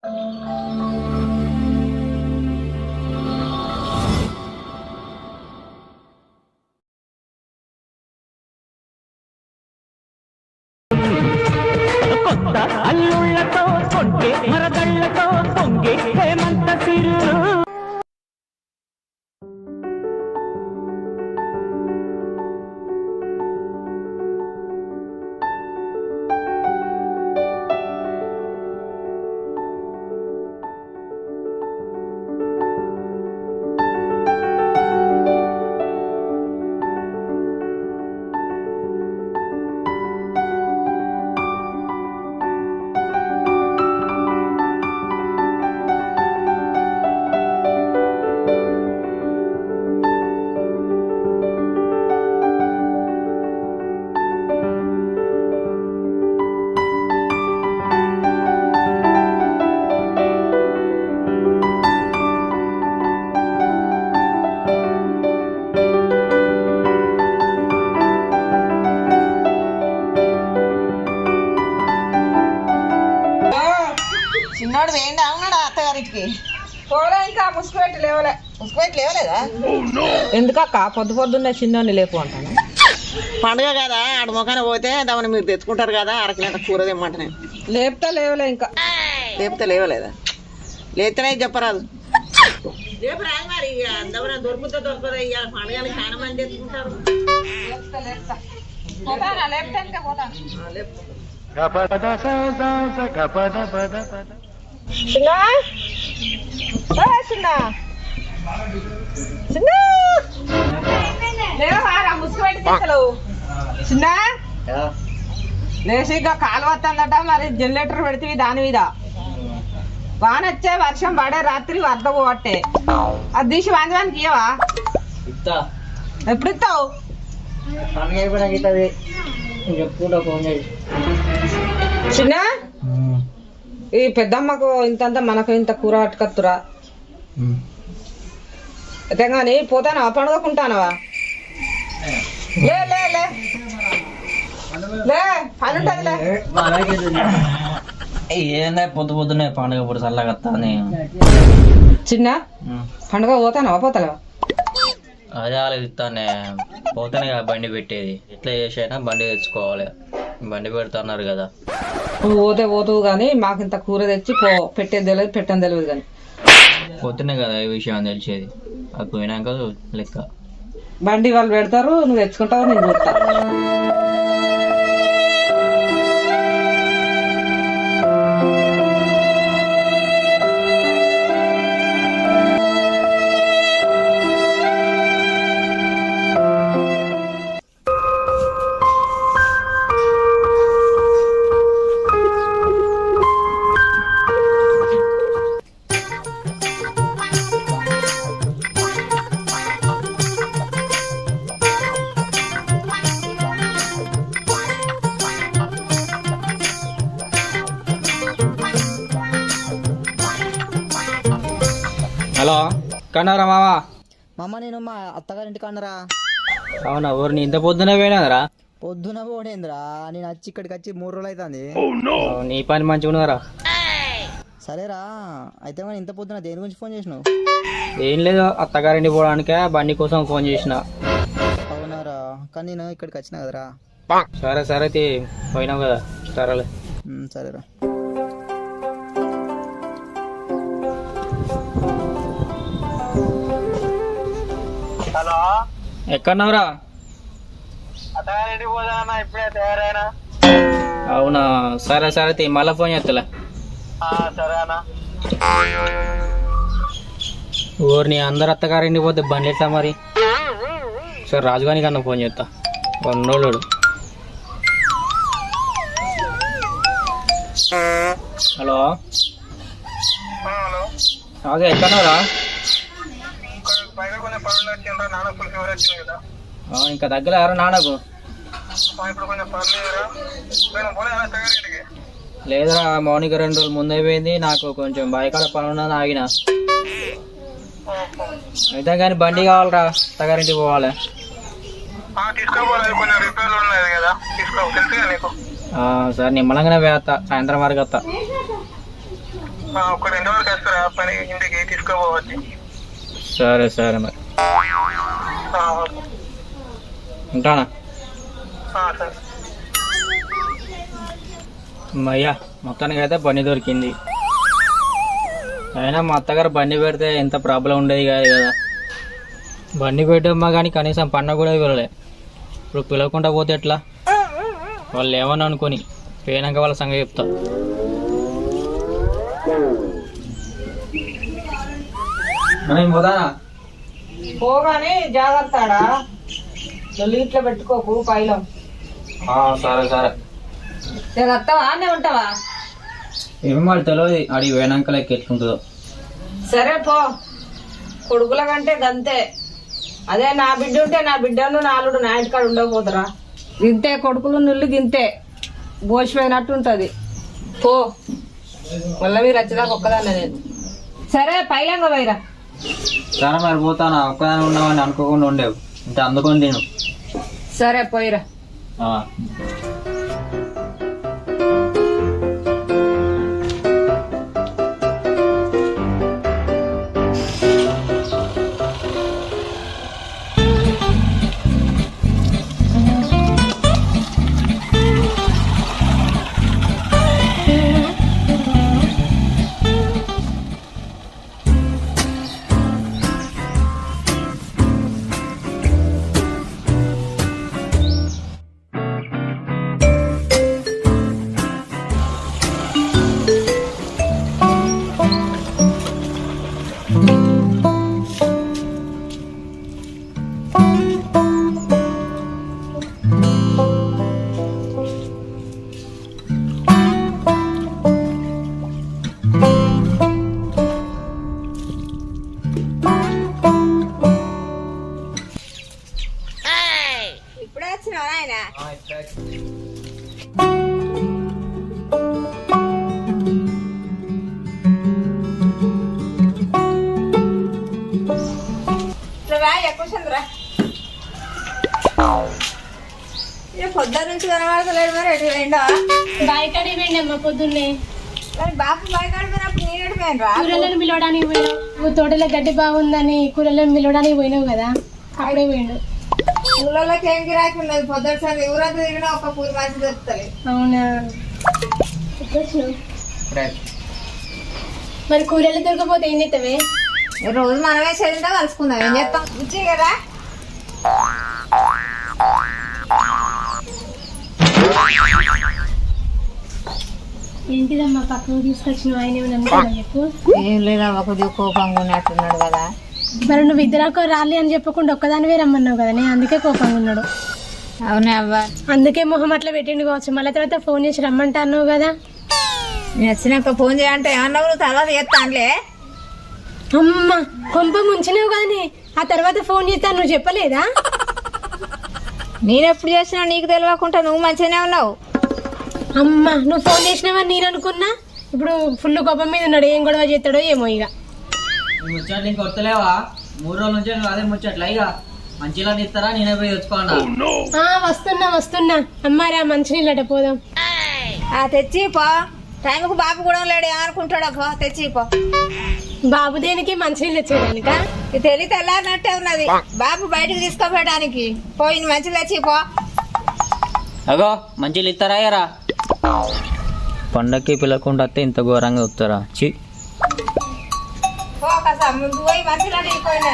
కొత్త అల్లుళ్ళతో కొంటే మరదళ్ళతో పొంగే హేమంత సిరులు. చిన్నోడు వేయండి అవునాడా అత్తగారికి పోలే ఇంకా ముసుగుపెట్టి లేవలే ముసుగుపెట్టి లేవలేదా ఎందుకక్క పొద్దు పొద్దున్నే చిన్నోని లేపు అంటాను. పండుగ కదా ఆడ మొఖాన పోతే దాన్ని మీరు తెచ్చుకుంటారు కదా అరకినంత కూర తెమ్మంట నేను లేపుతా లేవలే ఇంకా లేపితే లేవలేదా లేస్తేనే చెప్పరాదు రేపు రాదు మరి దొరుకుతా దొరకదా ఇవాళ పండుగని చాలా మంది తెచ్చుకుంటారు చిన్న లేచి ఇంకా కాలు వస్తుందట మరి జనరేటర్ పెడితే దాని మీద వాన వచ్చే వర్షం పడే రాత్రి వరద పోవట్టే అది తీసి వాంచడానికి ఇయ్యవా ఎప్పుడు ఇస్తావు చిన్న ఈ పెద్దమ్మకు ఇంతంతా మనకు ఇంత కూర పట్టుకత్తురా అయితే కానీ పోతానా పండుగకుంటానవా లే లే లే లే పని ఉంటుందిలే ఏందా పొద్దు పొద్దునే పండుగ ఇప్పుడు చల్లగా చిన్న పండుగ పోతానవా పోతావా అదే ఆలోచిస్తానే పోతానే కదా బండి పెట్టేది ఎట్లా చేసైనా బండి తెచ్చుకోవాలి బండి పెడతాన్నారు కదా నువ్వు పోతే పోతువు కానీ మాకు ఇంత కూర తెచ్చి పెట్టేది తెలియదు పెట్టని తెలియదు కానీ పోతేనే కదా ఈ విషయం తెలిసేది అది పోయినాక లెక్క బండి వాళ్ళు పెడతారు నువ్వు తెచ్చుకుంటావు నేను చూస్తా హలో కన్నారా మామా మామ నేను మా అత్తగారింటి కన్నరా. అవునా ఊరిని ఇంత పొద్దున పోయినాదరా పొద్దున పోనేంద్రా నేను వచ్చి ఇక్కడికి వచ్చి 3 రోజులు అవుతుంది. నీ పని మంచిగా ఉన్నారా? సరేరా అయితే మరి ఇంత పొద్దున దేని గురించి ఫోన్ చేసినావు? ఏం లేదు అత్తగారింటి పోవడానికే బండి కోసం ఫోన్ చేసిన. అవునారా కానీ నేను ఇక్కడికి వచ్చిన కదరా. సరే సరే పోయినావు కదా సరేలే. సరేరా హలో ఎక్కడున్నావురా? అత్తగారింటి పోదానా ఇప్పుడే తయారైనా. అవునా సరే సరే మళ్ళీ ఫోన్ చేస్తలే. సరే అన్న ఊరిని అందరు అత్తగారింటికి పోతే బండి ఎట్లా మరి? సరే రాజుగాని కన్నా ఫోన్ చేస్తా రెండోళ్ళు. హలో అదే ఎక్కడున్నావురా? ఇంకా దగ్గర ఎవరు నాన్నకు లేదురా మౌనిక 2 రోజులు ముందు అయిపోయింది. నాకు కొంచెం బయకాల పని ఉన్నది ఆగిన. అయితే కానీ బండి కావాలరా అత్తగారింటికి పోవాలి. సరే నిమ్మలంగానే వేస్తా సాయంత్రం వరకు వస్తా. ఒక 2 వరకు వస్తారా పని ఇంటికి తీసుకోపోవచ్చు. సరే సరే మరి ఉంటానా. సరే. అయ్యా మొత్తానికి అయితే బండి దొరికింది. అయినా మా అత్తగారు బండి పెడితే ఎంత ప్రాబ్లం ఉండేది కాదు కదా. బండి పెట్టమ్మా కానీ కనీసం పండగ కూడా వెళ్ళలే. ఇప్పుడు పిలవకుండా పోతే ఎట్లా? వాళ్ళు ఏమని అనుకొని పోయినాక వాళ్ళ సంగతి చెప్తా. పోగానే జాగ్రత్తడా ఇట్లా పెట్టుకోకు పైలం. సరే సరే వస్తావా అనే ఉంటావా? ఏమో వాళ్ళు తెలియదు, అడిగి పోయినాక లెక్క ఎట్లుంటుందో. సరే పో, కొడుకుల కంటే గంతే. అదే నా బిడ్డ ఉంటే నా బిడ్డను నాలుడు నా ఇంటికాడ ఉండకపోతారా? గింతే కొడుకులు నిల్లు గింతే బోసిపోయినట్టు ఉంటది. పో మళ్ళీ మీరు వచ్చేదాకా ఒక్కదాన్ని నేను. సరే పైలంగా వైరా. సరే మరి పోతానా, ఒక్కదాని ఉన్నామని అనుకోకుండా ఉండేవు అంటే అందుకొని నేను. సరే పోయిరా. పొద్దు నుంచి కనబడతలేడు, మరి ఎటు పోయిండా? బాయికాడికి పోయిండమ్మా పొద్దున్నే. బాపు బాయికాడి పోయినప్పుడు నేను ఎటు పోయినరా? కూరలను పిలవడానికి పోయినావు. నువ్వు తోటలో గడ్డి బాగుందని కూరలను పిలవడానికి పోయినావు కదా, అప్పుడే పోయిండు. ఊళ్ళలోకి ఏం గిరాకీ ఉన్నది? పొద్దుటి సారి ఊరంతా తిరిగినా ఒక పూరి మంచి దొరుకుతుంది. అవునా? మరి కూరలు దొరకపోతే ఏం చేస్తావే? రోజు మనమే చదివితే కలుసుకుందాం. ఏం చేస్తాం? రుచి కదా. ఏంటిదమ్మా పక్కకు తీసుకొచ్చిన ఆయన ఏమన్నా చెప్పు. ఏం లేదమ్మా, కొద్దిగా కోపంగా ఉన్నట్టున్నాడు కదా. మరి నువ్వు ఇద్దరాకో రాలి అని చెప్పకుండా ఒక్కదానివే రమ్మన్నావు కదా, నేను అందుకే కోపంగా ఉన్నాడు. అవునే అవ్వా, అందుకే మొహం అట్లా పెట్టిండు కావచ్చు. మళ్ళీ తర్వాత ఫోన్ చేసి రమ్మంటా అన్నావు కదా. నేను వచ్చినాక ఫోన్ చేయంటే ఏమన్నావు? నువ్వు తర్వాత చేస్తానులే. అమ్మ కొంప ముంచినావు కానీ ఆ తర్వాత ఫోన్ చేస్తా నువ్వు చెప్పలేదా? నేను ఎప్పుడు చేసినా నీకు తెలియకుండా నువ్వు మంచిగానే ఉన్నావు. అమ్మ నువ్వు ఫోన్ చేసినావని నేను అనుకున్నా. ఇప్పుడు ఫుల్ కోపం మీద ఉన్నాడు, ఏం గొడవ చేస్తాడో ఏమో. ఇక ముచ్చట్లు ఇంక వస్తలేవా? 3 రోజుల నుంచి అదే ముచ్చట్లా? ఇక మంచిలా ఇస్తారా? నేనే పోయి తెచ్చుకోండి. వస్తున్నా అమ్మారా మంచినీళ్ళట పోదాం. తెచ్చి పో, టైంకు బాబు కూడా లేడు ఏమనుకుంటాడు. పో తెచ్చి పో. బాబు దేనికి? మంచినీళ్ళు వచ్చేదానిక? తెలివి తెల్లారినట్టే ఉన్నది. బాబు బయటకు తీసుకోపోయడానికి పోయి మంచి తెచ్చి పో. అగో మంచిలు ఇస్తారా? అయ్యారా పండక్కి పిల్లకుండా వస్తే ఇంత ఘోరంగా వస్తారా? చి ముందు పోయి మంచిగా పోయినా.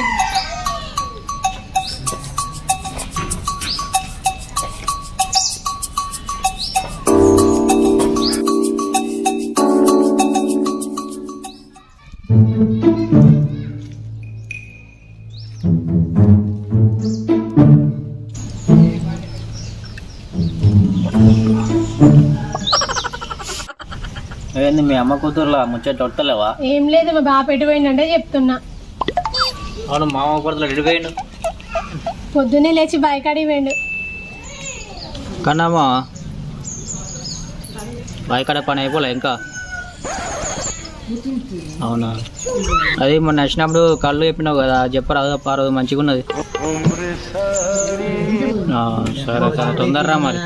ఏంది మీ అమ్మ కూతురులా ముచ్చట్లు వస్తలేవా? ఏం లేదు, మా బాప ఎటు పోయిందంటే చెప్తున్నా. అవును, మామ కూతురు ఎడిపోయిండు. పొద్దున్నే లేచి బాయికాడికి పోయిండు. కన్నామా బాయికాడ పని అయిపోలే ఇంకా? అవునా? అది మొన్న వచ్చినప్పుడు కళ్ళు చెప్పినావు కదా, చెప్పరాదు పారదు మంచిగా ఉన్నది. సరే సరే తొందరరా మరి.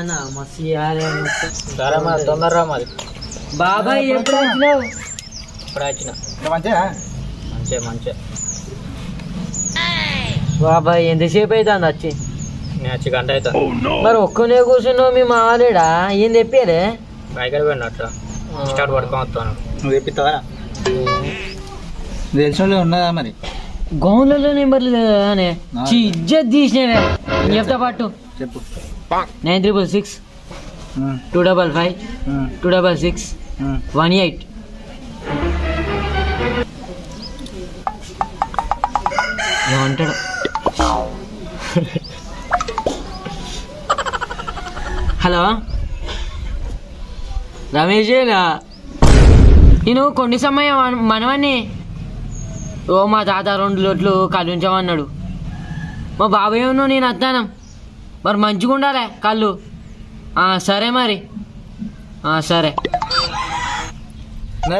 సరే మరి తొందరరా మరి. బాబాయ్ ఎప్పుడు వచ్చినావు? ఇప్పుడే వచ్చిన. మంచిగా మంచిగా బాబాయ్ ఎంతసేపు అవుతుంది వచ్చి? నేను వచ్చి గంట అవుతా. మరి ఒక్కనే కూర్చున్నావు, మీ మావాలేడా ఏం తెప్పారే? బైక్ పోయిన అట్లా స్టార్ట్ పడుకొని వస్తాను. నువ్వు తెప్పిస్తావా? తెలిసిన వాళ్ళు ఉన్నదా మరి? గౌన్లలో నెంబర్లు లేదానే? ఇజ్జత్ తీసినవే. చెప్తా పట్టు. చెప్పు. 966 255 266 18. ఏమంటాడు? హలో రమేషేనా? నేను కొన్ని సమయం మనవన్ని మా తాత 2 లోట్లు కళ్ళు ఉంచామన్నాడు. మా బాబాయ్ ఉన్నావు, నేను వస్తాను. మరి మంచిగా ఉండాలి కళ్ళు. సరే మరి. సరే.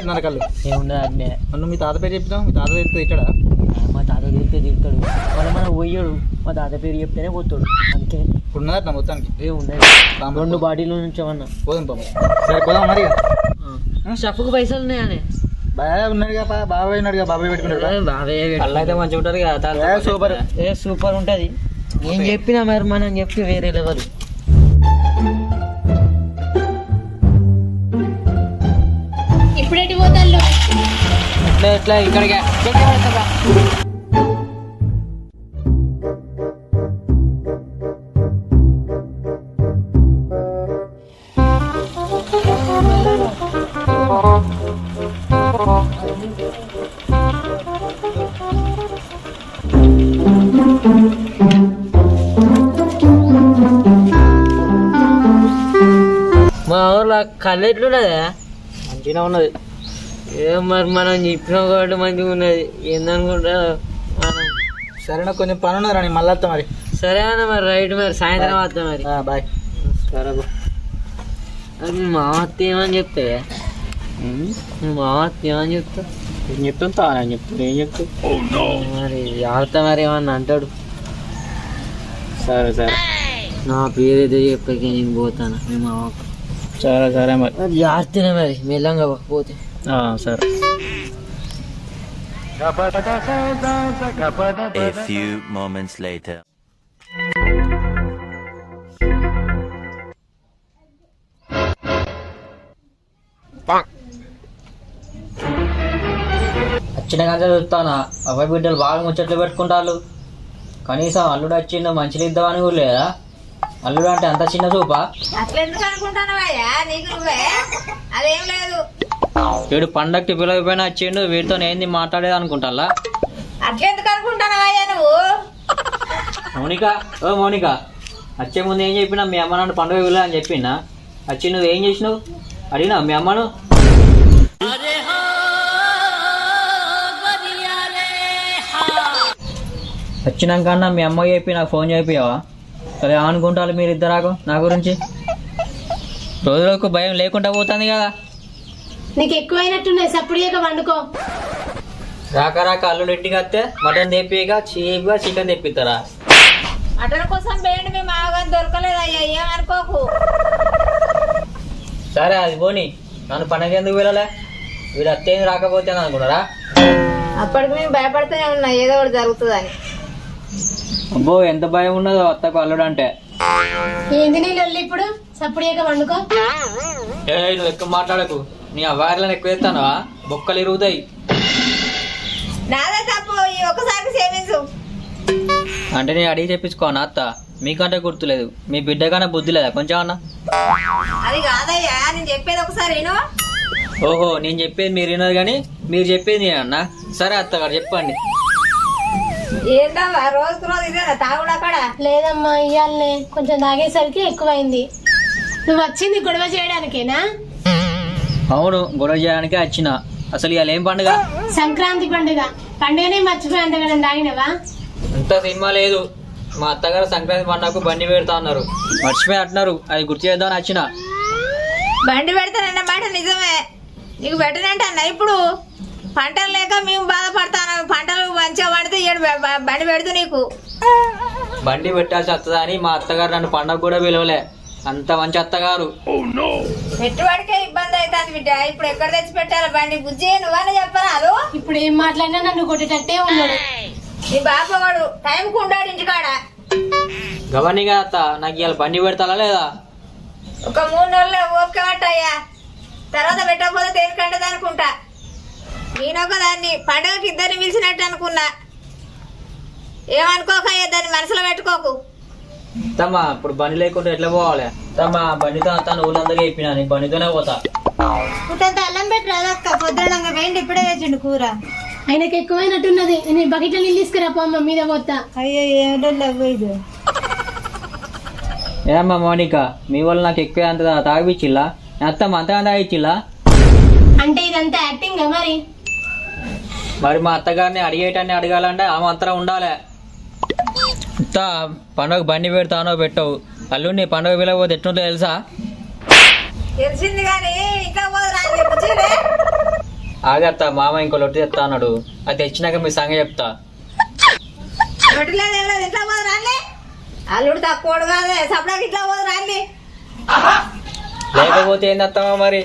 నరకళ్ళు ఏముండదు అట్నే. నువ్వు మీ తాత పేరు చెప్తావు, మీ తాత చెప్తే ఇక్కడ మా తాత తిరిగితే తిరుగుతాడు, మన పోయాడు. మా తాత పేరు చెప్తేనే పోతాడు అంతే. ఇప్పుడు ఉన్నదట మొత్తానికి ఏముండదు. 2 బాటిల్ ఉంచామన్నా. పోదాం పాప. సరే పోదాం మరి. స్టఫ్కు పైసలు ఉన్నాయనే? బాగా ఉన్నాడుగా, బాబాయ్ ఉన్నాడుగా, బాబాయ్ పెట్టుకున్నాడు. బాబాయ్ కళ్ళు అయితే మంచిగా ఉంటుంది కదా. సూపర్. సూపర్ ఉంటుంది. నేను చెప్పినా మరి మనం చెప్తే వేరే లెవెల్. ఇప్పుడేటి పోతాళ్ళు? ఎట్లా ఇక్కడికి మా ఊర్లో కళ్ళు ఎట్లున్నదా? మంచిగా ఉన్నది. ఏం మరి మనం చెప్పినాం కాబట్టి మంచిగా ఉన్నది. ఏందనుకుంటా మనం. సరే నాకు కొంచెం పని ఉన్నదా, నేను మళ్ళీ వస్తా మరి. సరే అన్న మరి. రైట్ మరి. సాయంత్రం వస్తా మరి. బాయ్. సరే అది మా అత్త ఏమని చెప్తే? మా అత్త ఏమని చెప్తా? ఏం చెప్తా నేను చెప్తాను. ఏం చెప్తా మరి ఆడతా మరి ఏమన్నా అంటాడు. సరే సరే. నా పేరు ఏదో చెప్పాక నేను పోతాను మీ మామకు. సరే మరి. జాగ్రత్తనే మరి. మెల్లంగా పోతే. సరే. A few moments later. వచ్చిన కానీ చూస్తానా అబ్బాయి బిడ్డలు బాగా ముచ్చట్లు పెట్టుకుంటారు. కనీసం అల్లుడు వచ్చిందో మంచిలు ఇద్దామని కూడా లేదా? అల్లుడు అంటే అంత చిన్న చూపా? అట్లా ఎందుకు అనుకుంటానవయ్యా? నీకు నువ్వే. అదేం లేదు. వీడు పండక్కి పిలవపోయినా వచ్చిండు, వీడితో ఏంది మాట్లాడేది అనుకుంటా. అట్లెందుకు అనుకుంటానవయ్యా నువ్వు? మౌనిక వచ్చే ముందు ఏం చెప్పినా మీ అమ్మ నన్ను పండుగ వెళ్ళా అని చెప్పినా. వచ్చి నువ్వు ఏం చేసినావు అడిగినా మీ అమ్మను? వచ్చినాక మీ అమ్మ చెప్పి నాకు ఫోన్ చేపియావా? సరే అనుకుంటారు మీరు ఇద్దరాకు నా గురించి. రోజులకు భయం లేకుండా పోతుంది కదా. నీకు ఎక్కువైనట్టున్నాయి. సప్పుడుగా వండుకో. రాక అల్లుడు ఇంటికి వస్తే మటన్ తెప్పిగా చీప్గా చికెన్ తెప్పిస్తారా? మటన్ కోసం పోయండి. మీ మామగారు దొరకలేదయ్యా, ఏమనుకోకు. సరే అది పోనీ. నన్ను పండగ ఎందుకు వెళ్ళలే? వీడు అత్తేంది రాకపోతే అనుకున్నారా? అప్పటికి మేము భయపడుతూనే ఉన్నా ఏదో ఒకటి జరుగుతుందని. అబ్బో ఎంత భయం ఉన్నదో అత్తకు అల్లుడు అంటే. ఏంది నీ లొల్లి ఇప్పుడు? సప్పుడుగా వండుకో. నువ్వు ఎక్కువ మాట్లాడకు. నీ అవ్వారిలను ఎక్కువ ఎత్తానా బొక్కలు ఇరుగుతాయి. నాదే తప్పు, ఈ ఒక్కసారికి క్షమించు. అంటే నేను అడిగి తెప్పించుకోనా అత్త? మీకంటే గుర్తులేదు. మీ బిడ్డ కన్నా బుద్ధి లేదా కొంచెం అన్న? అది కాదయ్యా, నేను చెప్పేది ఒకసారి విను. ఓహో నేను చెప్పేది మీరు వినదు కానీ మీరు చెప్పేది నేను అన్న. సరే అత్తగారు చెప్పండి. ఏంటమ్మా రోజుకు రోజు ఇదేనా తాగుడు అక్కడ? లేదమ్మా, ఇయ్యాలనే కొంచెం తాగేసరికి ఎక్కువైంది. నువ్వు వచ్చింది గొడవ చేయడానికేనా? అవును, గొడవ చేయడానికే వచ్చిన. అసలు ఇవాళ ఏం పండుగ? సంక్రాంతి పండుగ. పండుగనే మర్చిపోయి అంతగా తాగినవా? అంత సినిమా లేదు. మా అత్తగారు సంక్రాంతి పండుగకు బండి పెడతా అన్నారు, మర్చిపోయి అంటున్నారు. అది గుర్తు చేద్దామని వచ్చిన. బండి పెడతానన్న మాట నిజమే. నీకు పెట్టనంటే అన్న ఇప్పుడు పంటలు లేక మేము బాధపడతాను. పంటలు మంచిగా పడితే బండి పెడుతూ నీకు బండి పెట్టాల్సి వస్తుందా అని మా అత్తగారు నన్ను పండగ కూడా పిలవలే. అంత మంచి అత్తగారు. పెట్టుబడికే ఇబ్బంది అవుతుంది బిడ్డ. ఇప్పుడు ఎక్కడ తెచ్చి పెట్టాలి బండి? బుజ్జి నువ్వని చెప్పరాదు. ఇప్పుడు ఏం మాట్లాడినా నన్ను కొట్టేటట్టే ఉన్నాడు. నీ బాపవాడు టైంకు ఉండాడు ఇంటికాడ. గవర్నిగా అత్త నాకు ఇవాళ బండి పెడతాలా లేదా? ఒక 3 నెలలు ఓపిక పట్టయ్యా, తర్వాత పెట్టకపోతే తేలికంటది అనుకుంటా. నేనొక దాన్ని పండుగకి ఇద్దరిని పిలిచినట్టు అనుకున్నా. ఏమనుకోకయ్యా, దాన్ని మనసులో పెట్టుకోకు. తమ్మా ఇప్పుడు బండి లేకుండా ఎట్లా పోవాలి? తమ్మా బండితో తను ఊళ్ళందరికీ చెప్పినా నీ బండితోనే పోతా. పుట్టంత అల్లం పెట్టి రాదక్క, పొద్దునంగా వేయండి ఇప్పుడే తెచ్చిండు కూర. ఆయనకి ఎక్కువైనట్టున్నది. నేను బకెట్లో నీళ్ళు తీసుకురా పోమ్మ, మీద పోతా. అయ్యో ఏమిటో ఇది. ఏమ్మా మౌనిక, మీ వాళ్ళు నాకు ఎక్కువ అంత తాగిపిచ్చిల్లా? అత్తమ్మ అంతగా తాగిచ్చిల్లా? అంటే ఇదంతా యాక్టింగ్ మరి. మరి మా అత్తగారిని అడిగేటన్ని అడగాలంటే ఆమె అంతరం ఉండాలి. అత్త పండుగ బండి పెడతానో పెట్టవు, అల్లుడిని పండుగ పిలవకపోతే ఎట్లుంటుందో తెలుసా? తెలిసింది కానీ ఇంకా పోదు. ఆగత్త, మామ ఇంకో లొట్టి తెస్తా అన్నాడు, అది తెచ్చినాక మీ సంగతి చెప్తా. రొట్టెలేదు ఎవలేదు, ఇంట్లో పోదు రాలే. అల్లుడు తక్కువడు కాదే, సపడాకి ఇట్లా పోదు రాలి. లేకపోతే ఏం తెస్తావా మరి?